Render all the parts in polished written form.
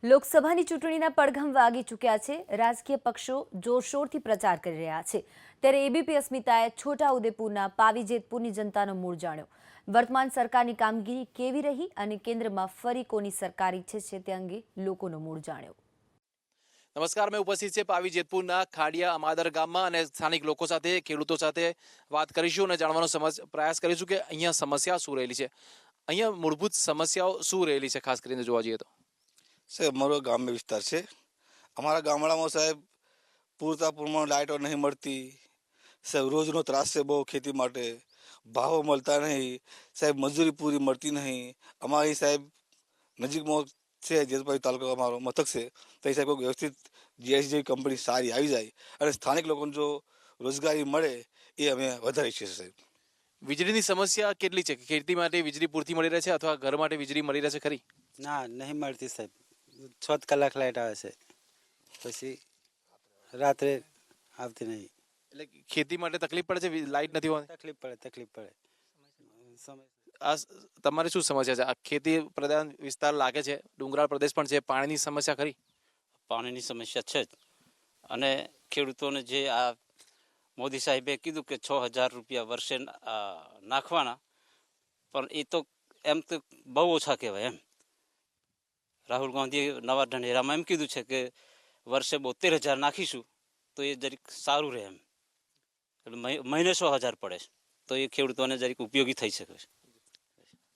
લોકસભાની ચૂંટણીના પડઘમ વાગી ચૂક્યા છે। રાજકીય પક્ષો જોરશોરથી પ્રચાર કરી રહ્યા છે। ત્યારે એબીપી અસ્મિતાએ છોટાઉદેપુરના પાવી જેતપુરની જનતાનો મૂળ જાણ્યો। વર્તમાન સરકારની કામગીરી કેવી રહી અને કેન્દ્રમાં ફરી કોની સરકાર ઈચ્છે છે તે અંગે લોકોનો મૂળ જાણ્યો। નમસ્કાર, મેં ઉપસ્થિત છે પાવી જેતપુરના ખાડિયા અમાદર ગામમાં અને સ્થાનિક લોકો સાથે, ખેડૂતો સાથે વાત કરીશું અને જાણવાનો પ્રયાસ કરીશું કે અહીંયા સમસ્યા શું રહેલી છે, અહીંયા મૂળભૂત સમસ્યાઓ શું રહેલી છે, ખાસ કરીને જોવા જઈએ તો। સાહેબ અમારો ગ્રામ્ય વિસ્તાર છે। અમારા ગામડામાં સાહેબ પૂરતા પ્રમાણમાં લાઇટો નહીં મળતી સાહેબ। રોજનો ત્રાસ છે બહુ ખેતી માટે, ભાવો મળતા નહીં સાહેબ, મજૂરી પૂરી મળતી નહીં। અમારી સાહેબ નજીકમાં છે જેતપુર તાલુકા અમારો મથક છે, તો સાહેબ કોઈ વ્યવસ્થિત જીઆઈસી જેવી કંપની સારી આવી જાય અને સ્થાનિક લોકોને જો રોજગારી મળે એ અમે વધારે ઈચ્છીએ છીએ સાહેબ। વીજળીની સમસ્યા કેટલી છે? ખેતી માટે વીજળી પૂરતી મળી રહે છે અથવા ઘર માટે વીજળી મળી રહે છે ખરી? ના, નહીં મળતી સાહેબ। 6 કલાક લાઇટ આવે છે, પછી રાત્રે આવતી નહીં। એટલે ખેતી માટે તકલીફ પડે છે, લાઇટ નથી હોતી? તકલીફ પડે સમય આ તમારી શું સમસ્યા છે? આ ખેતી પ્રધાન વિસ્તાર લાગે છે, ડુંગરાળ પ્રદેશ પણ છે, પાણીની સમસ્યા ખરી? પાણીની સમસ્યા છે જ, અને ખેડૂતોને જે આ મોદી સાહેબે કીધું કે 6,000 રૂપિયા વર્ષે નાખવાના, પણ એ તો એમ તો બહુ ઓછા કહેવાય એમ। રાહુલ ગાંધીએ નવા ઢંઢેરામાં એમ કીધું છે કે વર્ષે 72,000 નાખીશું તો એ જરીક સારું રહે એમ, એટલે મહિને 100,000 પડે છે તો એ ખેડૂતોને જરીક ઉપયોગી થઈ શકે છે।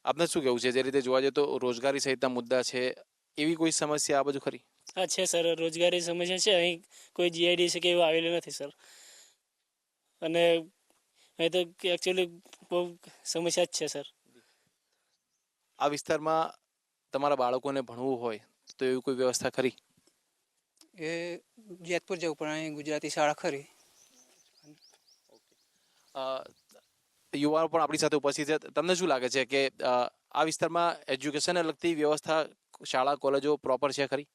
આપને શું કહેવું છે? જે રીતે જોવા જઈએ તો રોજગારી સહિતના મુદ્દા છે, એવી કોઈ સમસ્યા આ બાજુ ખરી? હા છે સર, રોજગારી સમસ્યા છે। અહીં કોઈ જીઆઈડીસી કે એવું આવેલું નથી સર, અને અહીં તો એકચ્યુઅલી બહુ સમસ્યા જ છે સર। આ વિસ્તારમાં તમારા બાળકોને ભણવું હોય તો એવી કોઈ વ્યવસ્થા ખરી? એ જેતપુર જવું પણ અહીં ગુજરાતી શાળા ખરી। યુવાનો પણ આપણી સાથે ઉપસ્થિત છે। તમને શું લાગે છે કે આ વિસ્તારમાં એજ્યુકેશનને લગતી વ્યવસ્થા, શાળા કોલેજો પ્રોપર છે ખરી?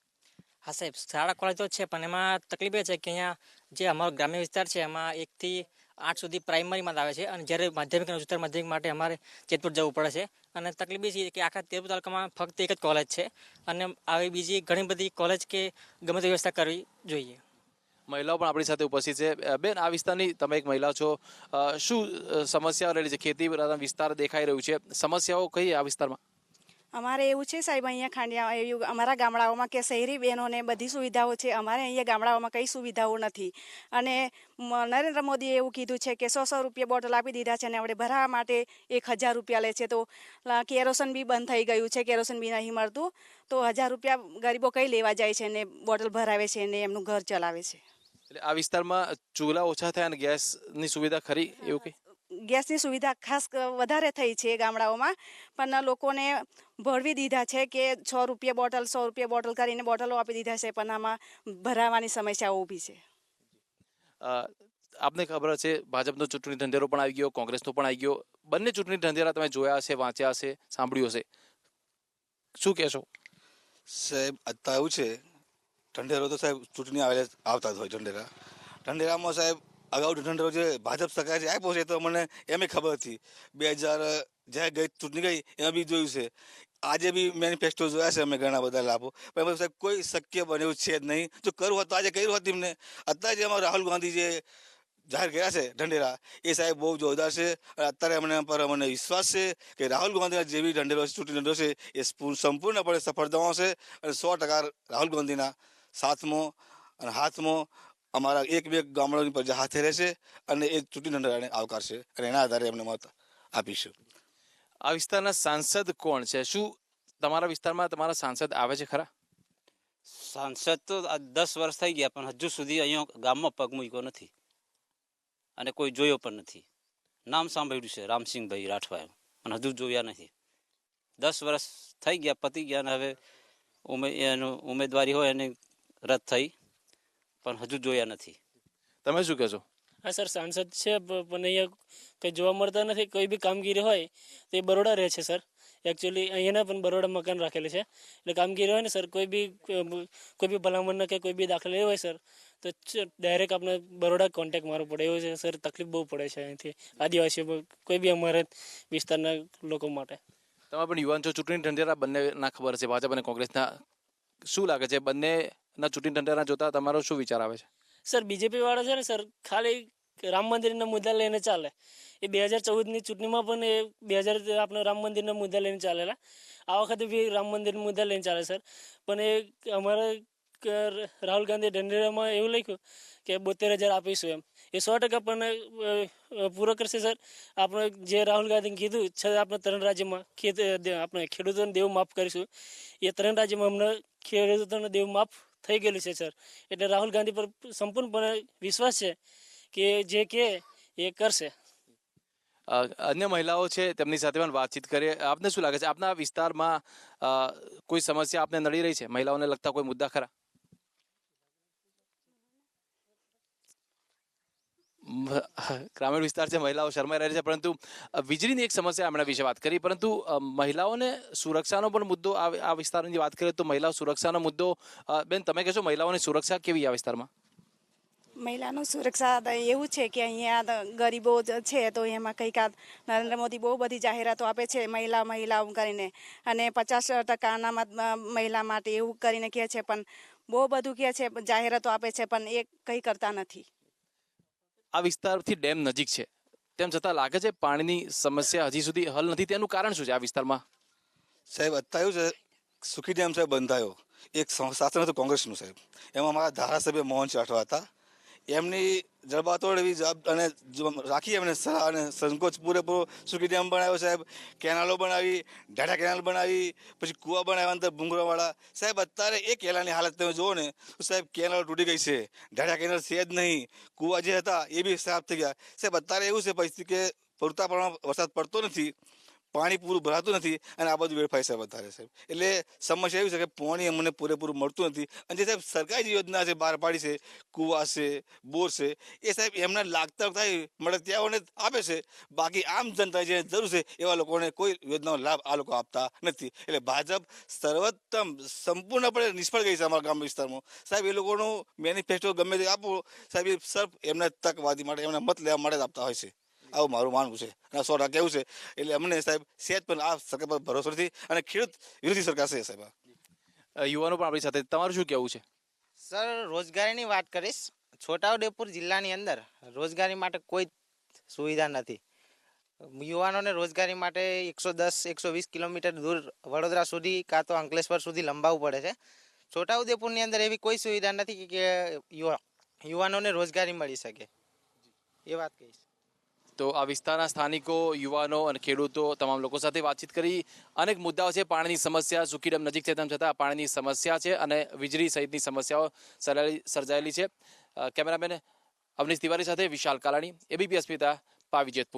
હા સાહેબ, શાળા કોલેજો છે, પણ એમાં તકલીફ એ છે કે અહીંયા જે અમારો ગ્રામ્ય વિસ્તાર છે એમાં 1 થી 8 સુધી પ્રાઇમરીમાં આવે છે, અને જ્યારે માધ્યમિક અને ઉચ્ચતર માધ્યમિક માટે અમારે જેતપુર જવું પડે છે। અને તકલીફ એ છે કે આખા તેરપુર તાલુકામાં ફક્ત એક જ કોલેજ છે, અને આવી બીજી ઘણી બધી કોલેજ કે ગમે તે વ્યવસ્થા કરવી જોઈએ। મહિલાઓ પણ આપણી સાથે ઉપસ્થિત છે। બેન, આ વિસ્તારની તમે એક મહિલા છો, શું સમસ્યાઓ રહેલી છે? ખેતી પ્રધાન વિસ્તાર દેખાઈ રહ્યું છે, સમસ્યાઓ કઈ આ વિસ્તારમાં? અમારે એવું છે સાહેબ, અહીંયા ખાંડિયા એવું અમારા ગામડાઓમાં કે શહેરી બહેનોને બધી સુવિધાઓ છે, અમારે અહીંયા ગામડાઓમાં કંઈ સુવિધાઓ નથી। અને નરેન્દ્ર મોદીએ એવું કીધું છે કે 100 રૂપિયા બોટલ આપી દીધા છે, અને આપણે ભરાવા માટે 1,000 રૂપિયા લે છે। તો કેરોસીન બી બંધ થઈ ગયું છે, કેરોસીન બી નહીં મળતું, તો 1,000 રૂપિયા ગરીબો કઈ લેવા જાય છે ને બોટલ ભરાવે છે ને એમનું ઘર ચલાવે છે। એટલે આ વિસ્તારમાં ચૂલા ઓછા થયા અને ગેસની સુવિધા ખરી એવું કંઈ? ગેસની સુવિધા ખાસ વધારે થઈ છે ગામડાઓમાં, પણ લોકોને ભરવી દીધા છે કે 100 રૂપિયા બોટલ કરીને બોટલો આપી દીધા છે, પણ આમાં ભરાવાની સમસ્યાઓ ઊભી છે। આપને ખબર છે ભાજપનો ચૂંટણી ઢંઢેરો પણ આવી ગયો, કોંગ્રેસનો પણ આવી ગયો। બંને ચૂંટણી ઢંઢેરા તમે જોયા હશે, વાંચ્યા હશે, સાંભળ્યું હશે, શું કહેશો? સાહેબ અત્યારે એવું છે, ઢંઢેરો તો સાહેબ ચૂંટણી આવતા જ હોય ઢંઢેરામાં સાહેબ અગાઉ ઢંઢેરો જે ભાજપ સરકાર જે આપ્યો છે તો મને એમ ખબર હતી। 2000 જ્યાં ગઈ ચૂંટણી ગઈ એમાં બી જોયું છે, આજે બી મેનિફેસ્ટો જોયા છે અમે ઘણા બધા લાભો, પણ એમાં સાહેબ કોઈ શક્ય બને એવું છે જ નહીં। જો કરવું હોત તો આજે કર્યું હોત એમને। અત્યારે જે અમારા રાહુલ ગાંધી જે જાહેર કર્યા છે ઢંઢેરા, એ સાહેબ બહુ જોરદાર છે, અને અત્યારે મને વિશ્વાસ છે કે રાહુલ ગાંધીના જેવી ઢંઢેરો ચૂંટણી ઢંઢેરો છે એ સંપૂર્ણપણે સફળ થવાનો છે, અને 100% રાહુલ ગાંધીના સાથમાં અને હાથમાં અમારા એક બે ગામડાની પ્રજા હાથે રહેશે, અને એ ચૂંટણી ઢંઢેરાને આવકારશે, અને એના આધારે એમને મત આપીશું। આ વિસ્તારના સાંસદ કોણ છે? શું તમારા વિસ્તારમાં તમારા સાંસદ આવે છે ખરા? સાંસદ તો 10 વર્ષ થઈ ગયા, પણ હજુ સુધી અહીંયા ગામમાં પગ મૂક્યો નથી અને કોઈ જોયો પણ નથી। નામ સાંભળ્યું છે રામસિંહભાઈ રાઠવા, પણ હજુ જોયા નથી। 10 વર્ષ થઈ ગયા, પતી ગયા, અને હવે એનું ઉમેદવારી હોય એને રદ થઈ, પણ હજુ જોયા નથી। તમે શું કહેશો? હા સર, સાંસદ છે પણ અહીંયા કંઈ જોવા મળતા નથી। કોઈ બી કામગીરી હોય તો એ બરોડા રહે છે સર, એકચ્યુઅલી અહીંયાના પણ બરોડા મકાન રાખેલું છે, એટલે કામગીરી હોય ને સર, કોઈ બી ભલામણ કે કોઈ બી દાખલા હોય સર, તો ડાયરેક્ટ આપણે બરોડા કોન્ટેક્ટ મારવો પડે એવું છે સર। તકલીફ બહુ પડે છે અહીંથી આદિવાસીઓ, કોઈ બી અમારા વિસ્તારના લોકો માટે। તમે પણ યુવાન છો, ચૂંટણી ઢંઢેરા બંનેના ખબર છે, ભાજપ અને કોંગ્રેસના, શું લાગે છે બંનેના ચૂંટણી ઢંઢેરા જોતા તમારો શું વિચાર આવે છે? સર બીજેપી વાળા છે ને સર ખાલી રામ મંદિરના મુદ્દા લઈને ચાલે. એ 2014ની ચૂંટણીમાં પણ એ આપણે રામ મંદિરના મુદ્દા લઈને ચાલેલા. આ વખતે બી રામ મંદિરના મુદ્દા લઈને ચાલે સર. પણ એ અમારા રાહુલ ગાંધી ઢંઢેરામાં એવું લખ્યું કે 72,000 આપીશું એમ. એ 100% પણ પૂરો કરશે સર. આપણે જે રાહુલ ગાંધીને કીધું છે આપણે 3 રાજ્યમાં આપણે ખેડૂતોને દેવું માફ કરીશું, એ 3 રાજ્યમાં હમણાં ખેડૂતોને દેવું માફ થઈ ગયેલું છે સર. એટલે રાહુલ ગાંધી પર સંપૂર્ણપણે વિશ્વાસ છે કે જે કે એ કરશે. અન્ય મહિલાઓ છે તેમની સાથે પણ વાતચીત કરીએ. આપને શું લાગે છે, આપના વિસ્તારમાં કોઈ સમસ્યા આપને નડી રહી છે, મહિલાઓને લગતા કોઈ મુદ્દા ખરા? ગ્રામીણ વિસ્તાર છે, મહિલાઓ શરમાઈ રહી છે, પરંતુ વીજળીની એક સમસ્યા હમણાં વિશે વાત કરી, પરંતુ મહિલાઓને સુરક્ષાનો પણ મુદ્દો આ વિસ્તારની વાત કરીએ તો મહિલાઓ સુરક્ષાનો મુદ્દો, બેન તમે કહેશો મહિલાઓની સુરક્ષા કેવી આ વિસ્તારમાં? મહિલાનું સુરક્ષા એવું છે કે અહીંયા ગરીબો છે તો એમાં કંઈક નરેન્દ્ર મોદી બહુ બધી જાહેરાતો આપે છે મહિલા કરીને, અને 50% અનામત મહિલા માટે એવું કરીને કહે છે, પણ બહુ બધું કહે છે, જાહેરાતો આપે છે, પણ એ કંઈ કરતા નથી. આ વિસ્તારથી ડેમ નજીક છે, તેમ છતાં લાગે છે પાણીની સમસ્યા હજી સુધી હલ નથી. તેનું કારણ શું છે આ વિસ્તારમાં? સાહેબ અત્યારે છે સુખી ડેમ સાહેબ બંધાયો, એક શાસન હતું કોંગ્રેસનું સાહેબ, એમાં અમારા ધારાસભ્ય મોહન ચાઠવા હતા. એમની જડબાતોડ એવી અને રાખી એમને સલાહ અને સંકોચ પૂરેપૂરો સુખી ડેમ બનાવ્યો સાહેબ, કેનાલો બનાવી, ઢાઢા કેનાલ બનાવી, પછી કૂવા બનાવ્યા અંદર ભૂંગરાવાળા. સાહેબ અત્યારે એ કેનાલની હાલત તમે જુઓ ને તો સાહેબ કેનાલ તૂટી ગઈ છે, ઢાઢા કેનાલ છે જ નહીં, કૂવા જે હતા એ બી સાફ થઈ ગયા. સાહેબ અત્યારે એવું છે પરિસ્થિતિ કે પૂરતા પ્રમાણમાં વરસાદ પડતો નથી, પાણી પૂરું ભરાતું નથી, અને આ બધું વેડફાય સાહેબ અત્યારે સાહેબ. એટલે સમસ્યા એવી છે કે પાણી અમને પૂરેપૂરું મળતું નથી. અને જે સાહેબ સરકારી યોજના છે બહાર પાડી છે, કૂવા છે, બોર છે, એ સાહેબ એમને લાગતા થાય મળે ત્યાંને આપે છે, બાકી આમ જનતા જે જરૂર છે એવા લોકોને કોઈ યોજનાનો લાભ આ લોકો આપતા નથી. એટલે ભાજપ સર્વોત્તમ સંપૂર્ણપણે નિષ્ફળ ગઈ છે અમારા ગામ વિસ્તારમાં સાહેબ. એ લોકોનું મેનિફેસ્ટો ગમે તે આપો સાહેબ, એ સર્ફ એમના તકવાદી માટે, એમના મત લેવા માટે જ આપતા હોય છે. આવું મારું માનવું છે, અને 100% કેવું છે. એટલે અમને સાહેબ સેજ પણ આ સરકાર પર ભરોસો નથી, અને ખેડૂત વિરોધી સરકાર છે સાહેબ. યુવાનો પણ આપણી સાથે, તમારું શું કહેવું છે? સર, રોજગારીની વાત કરીશ. છોટાઉદેપુર જિલ્લાની અંદર રોજગારી માટે કોઈ સુવિધા નથી. યુવાનોને રોજગારી માટે 110-120 કિલોમીટર દૂર વડોદરા સુધી કાં તો અંકલેશ્વર સુધી લંબાવવું પડે છે. છોટાઉદેપુરની અંદર એવી કોઈ સુવિધા નથી કે યુવાનોને રોજગારી મળી શકે, એ વાત કહીશ. તો આ વિસ્તારના સ્થાનિકો, યુવાનો અને ખેડૂતો તમામ લોકો સાથે વાતચીત કરી. અનેક મુદ્દાઓ છે, પાણીની સમસ્યા, સુખી ડેમ નજીક છે તેમ છતાં પાણીની સમસ્યા છે, અને વીજળી સહિતની સમસ્યાઓ સર્જાયેલી છે. કેમેરામેન અવનીશ તિવારી સાથે વિશાલ કાલાણી, એબીપી અસ્મિતા, પાવી જેતપુર.